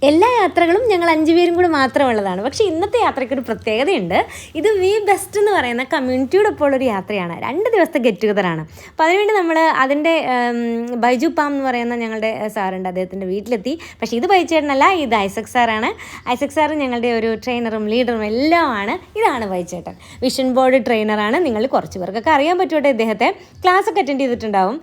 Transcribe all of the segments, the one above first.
എല്ലാ യാത്രകളും ഞങ്ങൾ 5 പേരും കൂടെ മാത്രമുള്ളതാണ്. പക്ഷേ ഇന്നത്തെ യാത്രയ്ക്കൊരു പ്രത്യേകതയുണ്ട്. ഇത് വി ബെസ്റ്റ് എന്ന് പറയുന്ന കമ്മ്യൂണിറ്റിയുടെ ഒപ്പം ഉള്ളൊരു യാത്രയാണ്. 2 ദിവസത്തെ ഗെറ്റ് ടുഗദറാണ്. അപ്പോൾ അതിനുവേണ്ടി നമ്മൾ അതിൻ്റെ ബൈജു പാം എന്ന് പറയുന്ന ഞങ്ങളുടെ സാറുണ്ട്, അദ്ദേഹത്തിൻ്റെ വീട്ടിലെത്തി. പക്ഷേ ഇത് ബൈച്ചേട്ടനല്ല, ഇത് ഐസക് സാറാണ്. ഐസക് സാറ് ഞങ്ങളുടെ ഒരു ട്രെയിനറും ലീഡറും എല്ലാമാണ്. ഇതാണ് ബൈച്ചേട്ടൻ, വിഷൻ ബോർഡ് ട്രെയിനറാണ്. നിങ്ങൾ കുറച്ച് പേർക്കൊക്കെ അറിയാൻ പറ്റുമോ ഇദ്ദേഹത്തെ, ക്ലാസ്സൊക്കെ അറ്റൻഡ് ചെയ്തിട്ടുണ്ടാവും.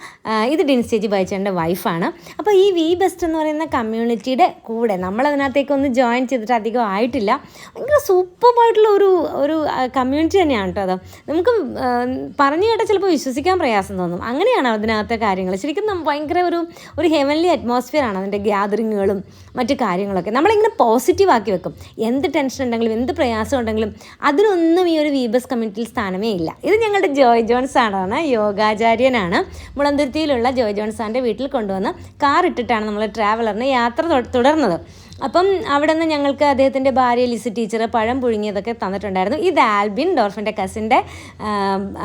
ഇത് ഡിൻസ്റ്റേജ് ബൈച്ചേട്ടൻ്റെ വൈഫാണ്. അപ്പോൾ ഈ വി ബെസ്റ്റ് എന്ന് പറയുന്ന കമ്മ്യൂണിറ്റിയുടെ കൂടെ നമ്മളതിനകത്തേക്കൊന്ന് ജോയിൻ ചെയ്തിട്ട് അധികം ആയിട്ടില്ല. ഭയങ്കര സൂപ്പറായിട്ടുള്ള ഒരു കമ്മ്യൂണിറ്റി തന്നെയാണ് കേട്ടോ. അത് നമുക്ക് പറഞ്ഞു കേട്ടാൽ ചിലപ്പോൾ വിശ്വസിക്കാൻ പ്രയാസം തോന്നും. അങ്ങനെയാണ് അതിനകത്തെ കാര്യങ്ങൾ. ശരിക്കും ഭയങ്കര ഒരു ഹെവൻലി അറ്റ്മോസ്ഫിയറാണ് അതിൻ്റെ ഗ്യാതറിങ്ങുകളും മറ്റു കാര്യങ്ങളൊക്കെ. നമ്മളിങ്ങനെ പോസിറ്റീവ് ആക്കി വെക്കും. എന്ത് ടെൻഷൻ ഉണ്ടെങ്കിലും എന്ത് പ്രയാസം ഉണ്ടെങ്കിലും അതിനൊന്നും ഈ ഒരു വി ബെസ്റ്റ് കമ്മ്യൂണിറ്റിയിൽ സ്ഥാനമേ ഇല്ല. ഇത് ഞങ്ങളുടെ ജോയ് ജോൺസ് ആണ്, യോഗാചാര്യനാണ്. മുളന്തുരുത്തിയിലുള്ള ജോയ് ജോൺസാൻ്റെ വീട്ടിൽ കൊണ്ടുവന്ന് കാർ ഇട്ടിട്ടാണ് നമ്മൾ ട്രാവലറിന് യാത്ര തുടർന്നത്. അപ്പം അവിടെ നിന്ന് ഞങ്ങൾക്ക് അദ്ദേഹത്തിൻ്റെ ഭാര്യ ലിസി ടീച്ചർ പഴം പുഴുങ്ങിയതൊക്കെ തന്നിട്ടുണ്ടായിരുന്നു. ഇത് ആൽബിൻ, ഡോർഫിൻ്റെ കസിൻ്റെ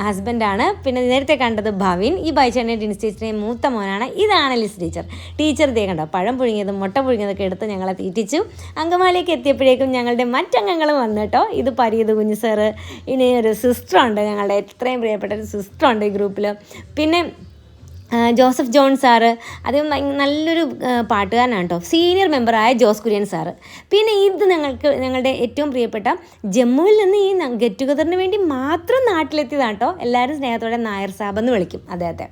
ഹസ്ബൻഡാണ്. പിന്നെ നേരത്തെ കണ്ടത് ഭവിൻ, ഈ ബൈച്ചേട്ടൻ്റെ ഡിൻസ്റ്റേജിൻ്റെ മൂത്ത മോനാണ്. ഇതാണ് ലിസി ടീച്ചർ ഇതേ കണ്ടോ, പഴം പുഴുങ്ങിയതും മുട്ട പുഴുങ്ങിയതൊക്കെ എടുത്ത് ഞങ്ങളെ തീറ്റിച്ചു. അങ്കമാലിക്ക് എത്തിയപ്പോഴേക്കും ഞങ്ങളുടെ മറ്റംഗങ്ങളും വന്നു കേട്ടോ. ഇത് പരീത് കുഞ്ഞു സാറ്, ഇനി ഒരു സിസ്റ്ററുണ്ട്, ഞങ്ങളുടെ എത്രയും പ്രിയപ്പെട്ട ഒരു സിസ്റ്ററുണ്ട് ഈ ഗ്രൂപ്പിൽ. പിന്നെ ജോസഫ് ജോൺ സാറ്, അദ്ദേഹം നല്ലൊരു പാട്ടുകാരനാണ് കേട്ടോ. സീനിയർ മെമ്പറായ ജോസ് കുര്യൻ സാറ്. പിന്നെ ഇത് ഞങ്ങളുടെ ഏറ്റവും പ്രിയപ്പെട്ട ജമ്മുവിൽ നിന്ന് ഈ ഗെറ്റ് ടുഗദറിന് വേണ്ടി മാത്രം നാട്ടിലെത്തിയതാണ് കേട്ടോ. എല്ലാവരും സ്നേഹത്തോടെ നായർ സാബ് എന്ന് വിളിക്കും അദ്ദേഹത്തെ.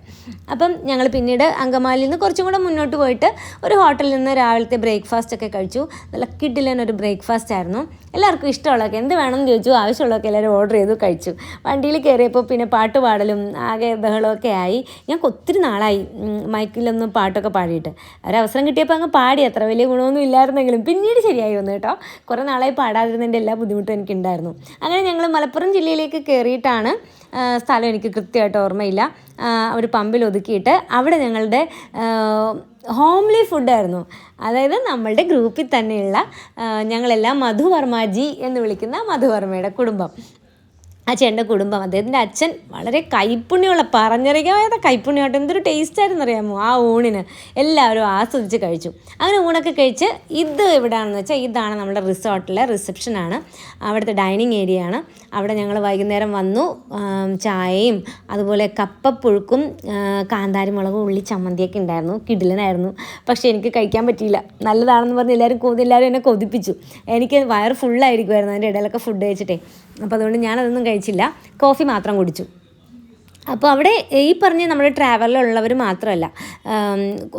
അപ്പം ഞങ്ങൾ പിന്നീട് അങ്കമാലിയിൽ നിന്ന് കുറച്ചും കൂടെ മുന്നോട്ട് പോയിട്ട് ഒരു ഹോട്ടലിൽ നിന്ന് രാവിലത്തെ ബ്രേക്ക്ഫാസ്റ്റ് ഒക്കെ കഴിച്ചു. നല്ല കിഡിലൊരു ബ്രേക്ക്ഫാസ്റ്റ് ആയിരുന്നു. എല്ലാവർക്കും ഇഷ്ടമുള്ളതൊക്കെ എന്ത് വേണമെന്ന് ചോദിച്ചു, ആവശ്യമുള്ളതൊക്കെ എല്ലാവരും ഓർഡർ ചെയ്തു കഴിച്ചു. വണ്ടിയിൽ കയറിയപ്പോൾ പിന്നെ പാട്ട് പാടലും ആകെ ബഹളമൊക്കെ ആയി. ഞങ്ങൾക്ക് ഒത്തിരി നാളായി മൈക്കിലൊന്നും പാട്ടൊക്കെ പാടിയിട്ട്. ഒരവസരം കിട്ടിയപ്പോൾ അങ്ങ് പാടി. അത്ര വലിയ ഗുണമൊന്നും ഇല്ലായിരുന്നെങ്കിലും പിന്നീട് ശരിയായി വന്നു കേട്ടോ. കുറേ നാളായി പാടാതിരുന്നതിൻ്റെ എല്ലാ ബുദ്ധിമുട്ടും എനിക്കുണ്ടായിരുന്നു. അങ്ങനെ ഞങ്ങൾ മലപ്പുറം ജില്ലയിലേക്ക് കയറിയിട്ടാണ്, സ്ഥലം എനിക്ക് കൃത്യമായിട്ട് ഓർമ്മയില്ല, ഒരു പമ്പിൽ ഒതുക്കിയിട്ട് അവിടെ ഞങ്ങളുടെ ഹോംലി ഫുഡായിരുന്നു. അതായത് നമ്മളുടെ ഗ്രൂപ്പിൽ തന്നെയുള്ള ഞങ്ങളെല്ലാം മധുവർമാജി എന്ന് വിളിക്കുന്ന മധുവർമ്മയുടെ കുടുംബം, ആ ചേട്ടൻ്റെ കുടുംബം. അദ്ദേഹത്തിൻ്റെ അച്ഛൻ വളരെ കൈപ്പുണ്യമുള്ള, പറഞ്ഞറിയാതെ കൈപ്പുണ്യമായിട്ട് എന്തൊരു ടേസ്റ്റായിരുന്നു അറിയാമോ ആ ഊണിന്. എല്ലാവരും ആസ്വദിച്ച് കഴിച്ചു. അങ്ങനെ ഊണൊക്കെ കഴിച്ച് ഇത് എവിടെയാണെന്ന് വെച്ചാൽ ഇതാണ് നമ്മുടെ റിസോർട്ടിലെ റിസപ്ഷനാണ്, അവിടുത്തെ ഡൈനിങ് ഏരിയ ആണ്. അവിടെ ഞങ്ങൾ വൈകുന്നേരം വന്നു. ചായയും അതുപോലെ കപ്പപ്പുഴുക്കും കാന്താരി മുളകും ഉള്ളി ചമ്മന്തിയൊക്കെ ഉണ്ടായിരുന്നു. കിടിലനായിരുന്നു. പക്ഷേ എനിക്ക് കഴിക്കാൻ പറ്റിയില്ല. നല്ലതാണെന്ന് പറഞ്ഞ് എല്ലാവരും എന്നെ കൊതിപ്പിച്ചു. എനിക്ക് വയറ് ഫുള്ളായിരിക്കുമായിരുന്നു അതിൻ്റെ ഇടയിലൊക്കെ ഫുഡ് കഴിച്ചിട്ടേ. അപ്പോൾ അതുകൊണ്ട് ഞാനതൊന്നും കഴിച്ചില്ല, കോഫി മാത്രം കുടിച്ചു. അപ്പോൾ അവിടെ ഈ പറഞ്ഞ നമ്മുടെ ട്രാവലിലുള്ളവർ മാത്രമല്ല,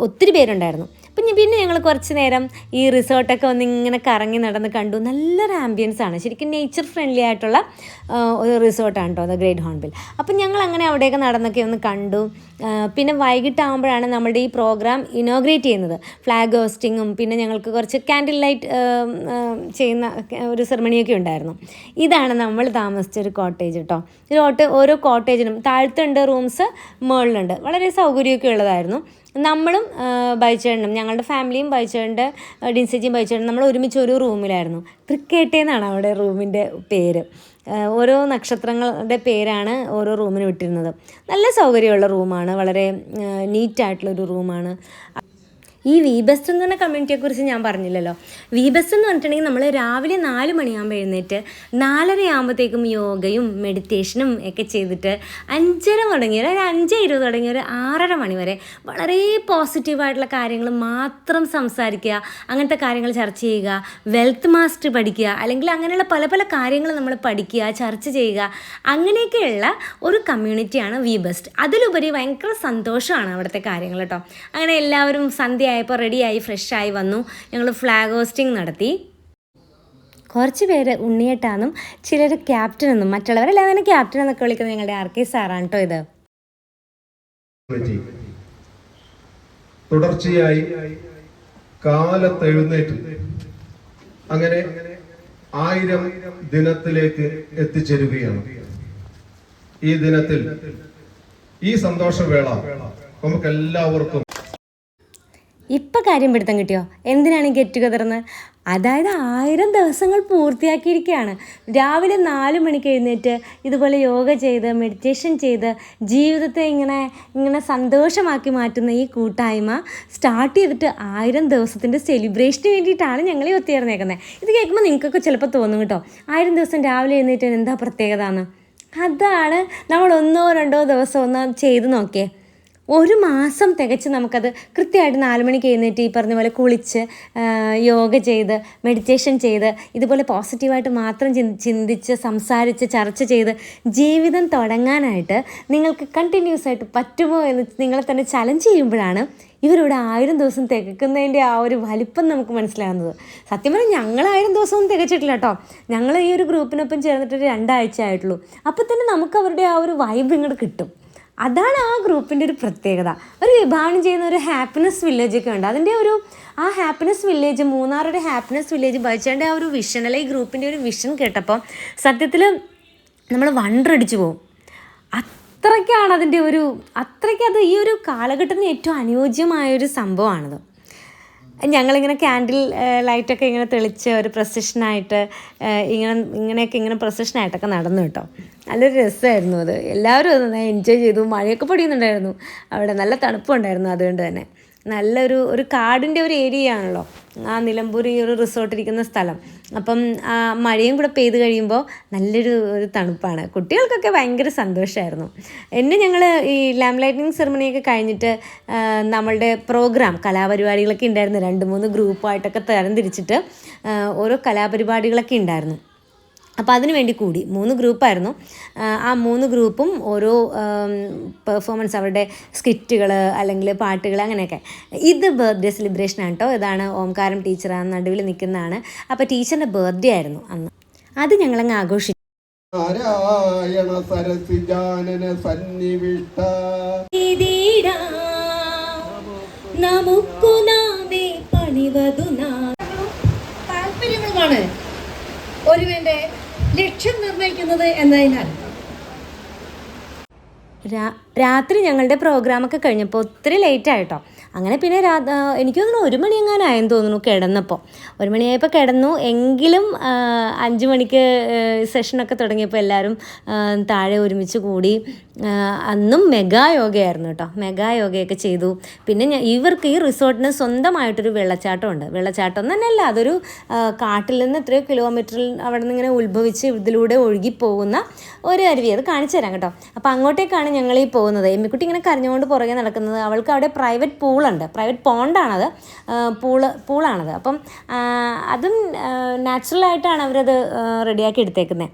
ഒത്തിരി പേരുണ്ടായിരുന്നു. പിന്നെ ഞങ്ങൾ കുറച്ച് നേരം ഈ റിസോർട്ടൊക്കെ ഇങ്ങനെ കറങ്ങി നടന്ന് കണ്ടു. നല്ലൊരു ആംബിയൻസ് ആണ്, ശരിക്കും നേച്ചർ ഫ്രണ്ട്ലി ആയിട്ടുള്ള ഒരു റിസോർട്ടാണ് കേട്ടോ ദ ഗ്രേറ്റ് ഹോൺബിൽ. അപ്പം ഞങ്ങൾ അങ്ങനെ അവിടെയൊക്കെ നടന്നൊക്കെ ഒന്ന് കണ്ടു. പിന്നെ വൈകിട്ടാകുമ്പോഴാണ് നമ്മുടെ ഈ പ്രോഗ്രാം ഇനോഗ്രേറ്റ് ചെയ്യുന്നത്. ഫ്ലാഗ് ഹോസ്റ്റിങ്ങും പിന്നെ ഞങ്ങൾക്ക് കുറച്ച് ക്യാൻഡിൽ ലൈറ്റ് ചെയ്യുന്ന ഒരു സെറമണിയൊക്കെ ഉണ്ടായിരുന്നു. ഇതാണ് നമ്മൾ താമസിച്ചൊരു കോട്ടേജ് കേട്ടോ. ഓരോ കോട്ടേജിനും താഴത്തുണ്ട് റൂംസ്, മുകളിലുണ്ട്. വളരെ സൗകര്യമൊക്കെ ഉള്ളതായിരുന്നു. നമ്മളും ബൈച്ചേട്ടനും ഞങ്ങളുടെ ഫാമിലിയും ബൈച്ചേട്ടൻ്റെ ഡിൻസേജിയും ബൈച്ചേട്ടനും നമ്മൾ ഒരുമിച്ച് ഒരു റൂമിലായിരുന്നു. തൃക്കേട്ടേന്നാണ് അവിടെ റൂമിൻ്റെ പേര്. ഓരോ നക്ഷത്രങ്ങളുടെ പേരാണ് ഓരോ റൂമിന് വിട്ടിരുന്നത്. നല്ല സൗകര്യമുള്ള റൂമാണ്, വളരെ നീറ്റായിട്ടുള്ളൊരു റൂമാണ്. ഈ വി ബെസ്റ്റ് എന്ന് പറഞ്ഞ കമ്മ്യൂണിറ്റിയെക്കുറിച്ച് ഞാൻ പറഞ്ഞില്ലല്ലോ. വി ബെസ്റ്റ് എന്ന് പറഞ്ഞിട്ടുണ്ടെങ്കിൽ നമ്മൾ രാവിലെ 4 മണിയാകുമ്പോൾ എഴുന്നേറ്റ് 4:30 ആകുമ്പോഴത്തേക്കും യോഗയും മെഡിറ്റേഷനും ഒക്കെ ചെയ്തിട്ട് 5:30 തുടങ്ങിയ ഒരു 5:20 തുടങ്ങിയ ഒരു 6:30 മണി വരെ വളരെ പോസിറ്റീവായിട്ടുള്ള കാര്യങ്ങൾ മാത്രം സംസാരിക്കുക, അങ്ങനത്തെ കാര്യങ്ങൾ ചർച്ച ചെയ്യുക, വെൽത്ത് മാസ്റ്ററി പഠിക്കുക, അല്ലെങ്കിൽ അങ്ങനെയുള്ള പല പല കാര്യങ്ങൾ നമ്മൾ പഠിക്കുക, ചർച്ച ചെയ്യുക, അങ്ങനെയൊക്കെയുള്ള ഒരു കമ്മ്യൂണിറ്റിയാണ് വി ബെസ്റ്റ്. അതിലുപരി ഭയങ്കര സന്തോഷമാണ് അവിടുത്തെ കാര്യങ്ങൾ കേട്ടോ. അങ്ങനെ എല്ലാവരും സന്ധ്യ ആയപ്പോൾ റെഡിയായി ഫ്രഷായി വന്നു. ഞങ്ങൾ ഫ്ലാഗ് ഹോസ്റ്റിംഗ് നടത്തി. കുറച്ച് പേര് ഉണ്ണിയേട്ടാന്നും ചിലർ ക്യാപ്റ്റനെന്നും, മറ്റുള്ളവരെല്ലാം തന്നെ ക്യാപ്റ്റൻ എന്നൊക്കെ വിളിക്കുന്നത് ഞങ്ങളുടെ RK സാറാണ് കേട്ടോ. ഇത് തുടർച്ചയായി കാലത്തെഴുന്നേറ്റ് അങ്ങനെ 1000 ദിനത്തിലേക്ക് എത്തിച്ചേരുകയാണ്. ഈ ദിനത്തിൽ ഈ സന്തോഷവേള നമുക്കെല്ലാവർക്കും ഇപ്പം കാര്യം പിടുത്തം കിട്ടിയോ എന്തിനാണ് ഗെറ്റ് ടുഗദർന്ന്? അതായത് 1000 ദിവസങ്ങൾ പൂർത്തിയാക്കിയിരിക്കുകയാണ്. രാവിലെ 4 മണിക്ക് എഴുന്നേറ്റ് ഇതുപോലെ യോഗ ചെയ്ത് മെഡിറ്റേഷൻ ചെയ്ത് ജീവിതത്തെ ഇങ്ങനെ സന്തോഷമാക്കി മാറ്റുന്ന ഈ കൂട്ടായ്മ സ്റ്റാർട്ട് ചെയ്തിട്ട് 1000 ദിവസത്തിൻ്റെ സെലിബ്രേഷന് വേണ്ടിയിട്ടാണ് ഞങ്ങൾ ഒത്തുചേർന്നേക്കുന്നത്. ഇത് കേൾക്കുമ്പോൾ നിങ്ങൾക്കൊക്കെ ചിലപ്പോൾ തോന്നും കേട്ടോ, 1000 ദിവസം രാവിലെ എഴുന്നേറ്റ് എന്താ പ്രത്യേകത എന്ന്. അതാണ് നമ്മൾ 1-2 ദിവസം ഒന്ന് ചെയ്ത് നോക്കിയേ, 1 മാസം തികച്ച് നമുക്കത് കൃത്യമായിട്ട് 4 മണിക്ക് എഴുന്നേറ്റ് ഈ പറഞ്ഞ പോലെ കുളിച്ച് യോഗ ചെയ്ത് മെഡിറ്റേഷൻ ചെയ്ത് ഇതുപോലെ പോസിറ്റീവായിട്ട് മാത്രം ചിന്തിച്ച് സംസാരിച്ച് ചർച്ച ചെയ്ത് ജീവിതം തുടങ്ങാനായിട്ട് നിങ്ങൾക്ക് കണ്ടിന്യൂസ് ആയിട്ട് പറ്റുമോ എന്ന് നിങ്ങളെ തന്നെ ചലഞ്ച് ചെയ്യുമ്പോഴാണ് ഇവരിവിടെ 1000 ദിവസം തികക്കുന്നതിൻ്റെ ആ ഒരു വലിപ്പം നമുക്ക് മനസ്സിലാകുന്നത്. സത്യം പറഞ്ഞാൽ ഞങ്ങൾ 1000 ദിവസമൊന്നും തികച്ചിട്ടില്ല കേട്ടോ. ഞങ്ങൾ ഈ ഒരു ഗ്രൂപ്പിനൊപ്പം ചേർന്നിട്ടൊരു 2 ആഴ്ച ആയിട്ടുള്ളൂ. അപ്പോൾ തന്നെ നമുക്ക് അവരുടെ ആ ഒരു വൈബ് ഇങ്ങോട്ട് കിട്ടും. അതാണ് ആ ഗ്രൂപ്പിൻ്റെ ഒരു പ്രത്യേകത. ഒരു വിഭാവനം ചെയ്യുന്ന ഒരു ഹാപ്പിനെസ് വില്ലേജൊക്കെ ഉണ്ട്. അതിൻ്റെ ആ ഹാപ്പിനെസ് വില്ലേജ്, മൂന്നാറൊരു ഹാപ്പിനെസ് വില്ലേജ് ബൈച്ചേൻ്റെ ആ ഒരു വിഷൻ, അല്ലെങ്കിൽ ഈ ഗ്രൂപ്പിൻ്റെ ഒരു വിഷൻ കേട്ടപ്പോൾ സത്യത്തിൽ നമ്മൾ വണ്ടറടിച്ചു പോകും. അത്രയ്ക്കാണ് അതിൻ്റെ അത്രയ്ക്കത് ഈ ഒരു കാലഘട്ടത്തിന് ഏറ്റവും അനുയോജ്യമായൊരു സംഭവമാണത്. ഞങ്ങളിങ്ങനെ ക്യാൻഡിൽ ലൈറ്റൊക്കെ ഇങ്ങനെ തെളിച്ച് ഒരു പ്രൊസഷനായിട്ട് ഇങ്ങനെ പ്രൊസഷനായിട്ടൊക്കെ നടന്നു കേട്ടോ. നല്ലൊരു രസമായിരുന്നു അത്. എല്ലാവരും അത് നന്നായി എൻജോയ് ചെയ്തു. മഴയൊക്കെ പൊടിയുന്നുണ്ടായിരുന്നു, അവിടെ നല്ല തണുപ്പുണ്ടായിരുന്നു. അതുകൊണ്ട് തന്നെ ഒരു കാടിൻ്റെ ഒരു ഏരിയ ആണല്ലോ ആ നിലമ്പൂർ, ഈ ഒരു റിസോർട്ടിരിക്കുന്ന സ്ഥലം. അപ്പം മഴയും കൂടെ പെയ്ത് കഴിയുമ്പോൾ നല്ലൊരു തണുപ്പാണ്. കുട്ടികൾക്കൊക്കെ ഭയങ്കര സന്തോഷമായിരുന്നു. ഞങ്ങൾ ഈ ലാമ്പ് ലൈറ്റിംഗ് സെറമണിയൊക്കെ കഴിഞ്ഞിട്ട് നമ്മളുടെ പ്രോഗ്രാം കലാപരിപാടികളൊക്കെ ഉണ്ടായിരുന്നു. 2-3 ഗ്രൂപ്പായിട്ടൊക്കെ തരംതിരിച്ചിട്ട് ഓരോ കലാപരിപാടികളൊക്കെ ഉണ്ടായിരുന്നു. അപ്പോൾ അതിന് വേണ്ടി കൂടി 3 ഗ്രൂപ്പായിരുന്നു. ആ 3 ഗ്രൂപ്പും ഓരോ പെർഫോമൻസ്, അവരുടെ സ്കിറ്റുകൾ അല്ലെങ്കിൽ പാട്ടുകൾ അങ്ങനെയൊക്കെ. ഇത് ബർത്ത്ഡേ സെലിബ്രേഷനാണ് കേട്ടോ. ഇതാണ് ഓംകാരം ടീച്ചറാണ് നടുവിൽ നിൽക്കുന്നതാണ്. അപ്പോൾ ടീച്ചറിൻ്റെ ബർത്ത്ഡേ ആയിരുന്നു അന്ന്. അത് ഞങ്ങളങ്ങ് ആഘോഷിച്ചു. നാരായണ സരസിജാനന സന്നിവിഷ്ട നമുക്കു നാമേ പണിവതു താല്പര്യങ്ങളുമാണ് ഒരുവന്റെ ലക്ഷ്യം നിർണ്ണയിക്കുന്നത് എന്നതിനാൽ. രാത്രി ഞങ്ങളുടെ പ്രോഗ്രാമൊക്കെ കഴിഞ്ഞപ്പോൾ ഒത്തിരി ലേറ്റായിട്ടോ. അങ്ങനെ പിന്നെ എനിക്ക് തോന്നുന്നു 1 മണി എങ്ങാനായെന്ന് തോന്നുന്നു കിടന്നപ്പോൾ. 1 മണിയായപ്പോൾ കിടന്നു. എങ്കിലും 5 മണിക്ക് സെഷനൊക്കെ തുടങ്ങിയപ്പോൾ എല്ലാവരും താഴെ ഒരുമിച്ച് കൂടി. അന്നും മെഗാ യോഗയായിരുന്നു കേട്ടോ. മെഗാ യോഗയൊക്കെ ചെയ്തു. പിന്നെ ഇവർക്ക് ഈ റിസോർട്ടിന് സ്വന്തമായിട്ടൊരു വെള്ളച്ചാട്ടമുണ്ട്. വെള്ളച്ചാട്ടം തന്നെയല്ല, അതൊരു കാട്ടിൽ നിന്ന് എത്രയോ കിലോമീറ്ററിൽ അവിടെ നിന്ന് ഇങ്ങനെ ഉത്ഭവിച്ച് ഇതിലൂടെ ഒഴുകിപ്പോകുന്ന ഒരു അരുവി. അത് കാണിച്ചു തരാം കേട്ടോ. അപ്പോൾ അങ്ങോട്ടേക്കാണ് ഞങ്ങൾ ഈ പോകുന്നത്. എമ്മിക്കുട്ടി ഇങ്ങനെ കരഞ്ഞുകൊണ്ട് പുറകെ നടക്കുന്നത്. അവൾക്ക് അവിടെ പ്രൈവറ്റ് പൂളുണ്ട്, പ്രൈവറ്റ് പോണ്ടാണത്, പൂളാണത്. അപ്പം അതും നാച്ചുറലായിട്ടാണ് അവരത് റെഡിയാക്കി എടുത്തേക്കുന്നത്.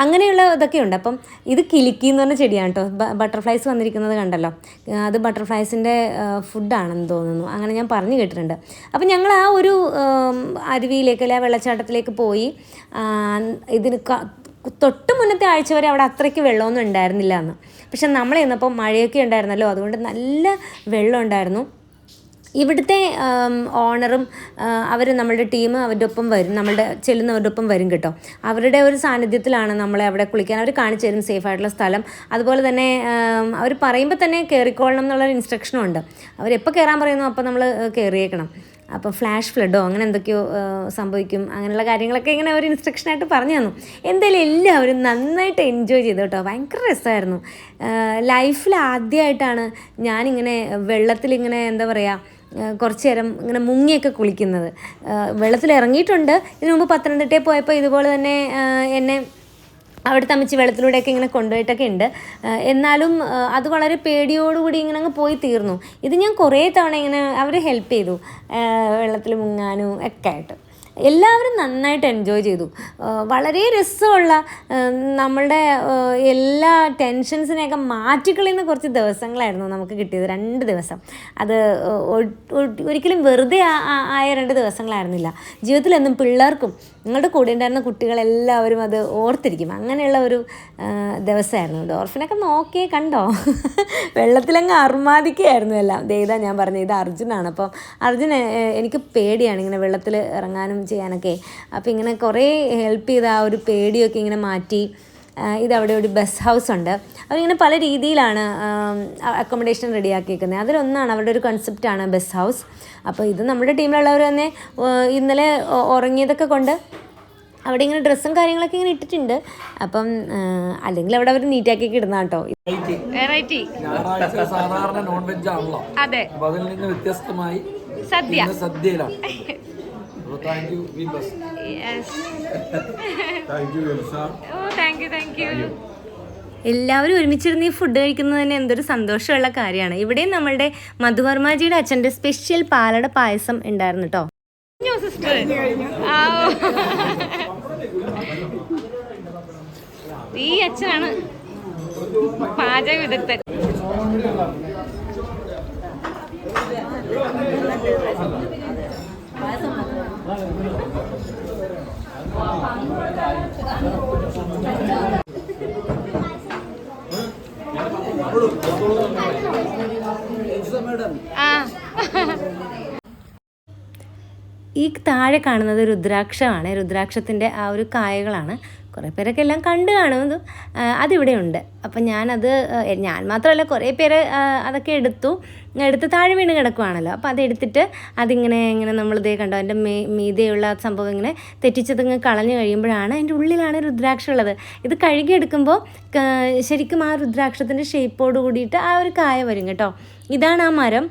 അങ്ങനെയുള്ള ഇതൊക്കെ ഉണ്ട്. അപ്പം ഇത് കിലുക്കി എന്ന് പറഞ്ഞ ചെടിയാണ് കേട്ടോ. ബട്ടർഫ്ലൈസ് വന്നിരിക്കുന്നത് കണ്ടല്ലോ, അത് ബട്ടർഫ്ലൈസിൻ്റെ ഫുഡാണെന്ന് തോന്നുന്നു, അങ്ങനെ ഞാൻ പറഞ്ഞു കേട്ടിട്ടുണ്ട്. അപ്പം ഞങ്ങൾ ആ ഒരു അരുവിയിലേക്ക് അല്ലെ വെള്ളച്ചാട്ടത്തിലേക്ക് പോയി. ഇതിന് തൊട്ട് മുന്നത്തെ ആഴ്ച വരെ അവിടെ അത്രയ്ക്ക് വെള്ളമൊന്നും ഉണ്ടായിരുന്നില്ല അന്ന്. പക്ഷെ നമ്മൾ ചെന്നപ്പോൾ മഴയൊക്കെ ഉണ്ടായിരുന്നല്ലോ, അതുകൊണ്ട് നല്ല വെള്ളം ഉണ്ടായിരുന്നു. ഇവിടുത്തെ ഓണറും നമ്മളുടെ ടീം അവരുടെ ഒപ്പം വരും, ചെല്ലുന്നവരുടെ ഒപ്പം വരും കേട്ടോ. അവരുടെ ഒരു സാന്നിധ്യത്തിലാണ് നമ്മളെ അവിടെ കുളിക്കാൻ അവർ കാണിച്ചു തരും സേഫായിട്ടുള്ള സ്ഥലം. അതുപോലെ തന്നെ അവർ പറയുമ്പോൾ തന്നെ കയറിക്കോളണം എന്നുള്ളൊരു ഇൻസ്ട്രക്ഷനും ഉണ്ട്. അവരെപ്പോൾ കയറാൻ പറയുന്നു അപ്പോൾ നമ്മൾ കയറിയേക്കണം. അപ്പോൾ ഫ്ലാഷ് ഫ്ലഡോ അങ്ങനെ എന്തൊക്കെയോ സംഭവിക്കും, അങ്ങനെയുള്ള കാര്യങ്ങളൊക്കെ ഇങ്ങനെ ഒരു ഇൻസ്ട്രക്ഷനായിട്ട് പറഞ്ഞു തന്നു. എന്തായാലും എല്ലാവരും നന്നായിട്ട് എൻജോയ് ചെയ്തു കേട്ടോ. ഭയങ്കര രസമായിരുന്നു. ലൈഫിൽ ആദ്യമായിട്ടാണ് ഞാനിങ്ങനെ വെള്ളത്തിലിങ്ങനെ എന്താ പറയുക കുറച്ച് നേരം ഇങ്ങനെ മുങ്ങിയൊക്കെ കുളിക്കുന്നത്. വെള്ളത്തിൽ ഇറങ്ങിയിട്ടുണ്ട്. ഇതിനു മുമ്പ് പത്തനംതിട്ടയിൽ പോയപ്പോൾ ഇതുപോലെ തന്നെ എന്നെ അവിടുത്തെ അമ്മച്ചി വെള്ളത്തിലൂടെയൊക്കെ ഇങ്ങനെ കൊണ്ടുപോയിട്ടൊക്കെ ഉണ്ട്. എന്നാലും അത് വളരെ പേടിയോടുകൂടി ഇങ്ങനെ അങ്ങ് പോയി തീർന്നു. ഇത് ഞാൻ കുറേ തവണ ഇങ്ങനെ അവർ ഹെൽപ്പ് ചെയ്തു വെള്ളത്തിൽ മുങ്ങാനും ഒക്കെ ആയിട്ട്. എല്ലാവരും നന്നായിട്ട് എൻജോയ് ചെയ്തു. വളരെ രസമുള്ള നമ്മളുടെ എല്ലാ ടെൻഷൻസിനെയൊക്കെ മാറ്റിക്കളയുന്ന കുറച്ച് ദിവസങ്ങളായിരുന്നു നമുക്ക് കിട്ടിയത്. 2 ദിവസം. അത് ഒരിക്കലും വെറുതെ ആയ 2 ദിവസങ്ങളായിരുന്നില്ല. ജീവിതത്തിലെന്നും പിള്ളേർക്കും നിങ്ങളുടെ കൂടെ ഉണ്ടായിരുന്ന കുട്ടികളെല്ലാവരും അത് ഓർത്തിരിക്കും. അങ്ങനെയുള്ള ഒരു ദിവസമായിരുന്നു. ഡോൾഫിനൊക്കെ നോക്കിയേ കണ്ടോ, വെള്ളത്തിലങ്ങ് അർമാദിക്കുകയായിരുന്നു എല്ലാം. ഇതാ ഞാൻ പറഞ്ഞത്, ഇത് അർജുനാണ്. അപ്പം അർജുൻ എനിക്ക് പേടിയാണ് ഇങ്ങനെ വെള്ളത്തിൽ ഇറങ്ങാനും ചെയ്യാനൊക്കെ. അപ്പോൾ ഇങ്ങനെ കുറേ ഹെൽപ്പ് ചെയ്ത് ആ ഒരു പേടിയൊക്കെ ഇങ്ങനെ മാറ്റി. ഇതവിടെ ഒരു ബസ് ഹൗസ് ഉണ്ട്. അവരിങ്ങനെ പല രീതിയിലാണ് അക്കോമഡേഷൻ റെഡിയാക്കിയിരിക്കുന്നത്. അതിലൊന്നാണ് അവരുടെ ഒരു കൺസെപ്റ്റാണ് ബസ് ഹൗസ്. അപ്പോൾ ഇത് നമ്മുടെ ടീമിലുള്ളവർ തന്നെ ഇന്നലെ ഉറങ്ങിയതൊക്കെ കൊണ്ട് അവിടെ ഇങ്ങനെ ഡ്രസ്സും കാര്യങ്ങളൊക്കെ ഇങ്ങനെ ഇട്ടിട്ടുണ്ട്. അപ്പം അല്ലെങ്കിൽ അവിടെ അവർ നീറ്റാക്കി ഇടുന്ന കേട്ടോ. വെറൈറ്റി സാധാരണ നോൺ വെജ് ആണല്ലോ, അതെ, അപ്പൊ അതിൽ നിന്ന് വ്യത്യസ്തമായി സദ്യയിലാണ്. എല്ലാവരും ഒരുമിച്ചിരുന്ന് ഈ ഫുഡ് കഴിക്കുന്നത് തന്നെ എന്തൊരു സന്തോഷമുള്ള കാര്യമാണ്. ഇവിടെയും നമ്മളുടെ മധുവർമാജിയുടെ അച്ഛൻ്റെ സ്പെഷ്യൽ പാലട പായസം ഉണ്ടായിരുന്നു കേട്ടോ. ഈ അച്ഛനാണ് പാചക വിദഗ്ധൻ. ഈ താഴെ കാണുന്നത് രുദ്രാക്ഷമാണ്. രുദ്രാക്ഷത്തിൻ്റെ ആ ഒരു കായകളാണ്. കുറേ പേരൊക്കെ എല്ലാം കണ്ടു കാണുന്നതും അതിവിടെ ഉണ്ട്. അപ്പം ഞാൻ മാത്രമല്ല, കുറേ പേര് അതൊക്കെ എടുത്ത് താഴെ വീണ് കിടക്കുവാണല്ലോ. അപ്പോൾ അതെടുത്തിട്ട് അതിങ്ങനെ നമ്മളിതേ കണ്ടോ, അതിൻ്റെ മീതെയുള്ള സംഭവം ഇങ്ങനെ തെറ്റിച്ചതിങ്ങ് കളഞ്ഞു കഴിയുമ്പോഴാണ് അതിൻ്റെ ഉള്ളിലാണ് രുദ്രാക്ഷം ഉള്ളത്. ഇത് കഴുകിയെടുക്കുമ്പോൾ ശരിക്കും ആ രുദ്രാക്ഷത്തിൻ്റെ ഷേപ്പോട് കൂടിയിട്ട് ആ ഒരു കായ വരും കേട്ടോ. ഇതാണ് ആ മരം.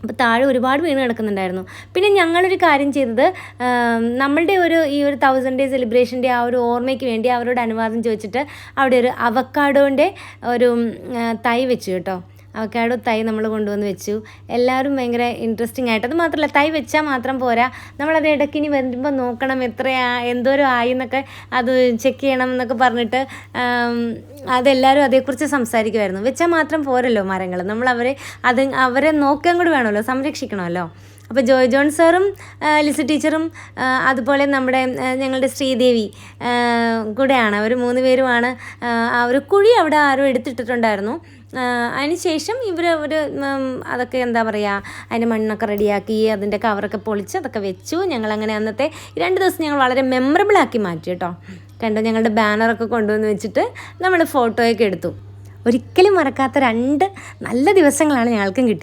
അപ്പോൾ താഴെ ഒരുപാട് വീണ് കിടക്കുന്നുണ്ടായിരുന്നു. പിന്നെ ഞങ്ങളൊരു കാര്യം ചെയ്തത്, നമ്മളുടെ ഈ ഒരു 1000 ഡേ സെലിബ്രേഷൻ്റെ ആ ഒരു ഓർമ്മയ്ക്ക് വേണ്ടി അവരോട് അനുവാദം ചോദിച്ചിട്ട് അവിടെ ഒരു അവക്കാഡോൻ്റെ ഒരു തൈ വെച്ചു കേട്ടോ. അവക്കാഡോ തൈ നമ്മൾ കൊണ്ടുവന്ന് വെച്ചു. എല്ലാവരും ഭയങ്കര ഇൻട്രസ്റ്റിംഗ് ആയിട്ട്. അത് മാത്രമല്ല, തൈ വെച്ചാൽ മാത്രം പോരാ, നമ്മളത് ഇടയ്ക്കിനി വരുമ്പോൾ നോക്കണം എന്തോരം ആയി എന്നൊക്കെ, അത് ചെക്ക് ചെയ്യണം എന്നൊക്കെ പറഞ്ഞിട്ട് അതെല്ലാവരും അതേക്കുറിച്ച് സംസാരിക്കുമായിരുന്നു. വെച്ചാൽ മാത്രം പോരല്ലോ മരങ്ങൾ, നമ്മൾ അവരെ നോക്കാൻ കൂടി വേണമല്ലോ, സംരക്ഷിക്കണമല്ലോ. അപ്പോൾ ജോയ് ജോൺ സാറും ലിസി ടീച്ചറും അതുപോലെ ഞങ്ങളുടെ ശ്രീദേവി കൂടെയാണ്. അവർ 3 പേരുമാണ്. ആ ഒരു കുഴി അവിടെ ആരും എടുത്തിട്ടിട്ടുണ്ടായിരുന്നു. അതിനുശേഷം അതൊക്കെ എന്താ പറയുക, അതിൻ്റെ മണ്ണൊക്കെ റെഡിയാക്കി അതിൻ്റെ കവറൊക്കെ പൊളിച്ച് അതൊക്കെ വെച്ചു. ഞങ്ങളങ്ങനെ അന്നത്തെ 2 ദിവസം ഞങ്ങൾ വളരെ മെമ്മറബിളാക്കി മാറ്റി കേട്ടോ. കണ്ടോ, ഞങ്ങളുടെ ബാനറൊക്കെ കൊണ്ടുവന്ന് വെച്ചിട്ട് നമ്മൾ ഫോട്ടോയൊക്കെ എടുത്തു. ഒരിക്കലും മറക്കാത്ത 2 നല്ല ദിവസങ്ങളാണ് ഞങ്ങൾക്കും കിട്ടിയത്.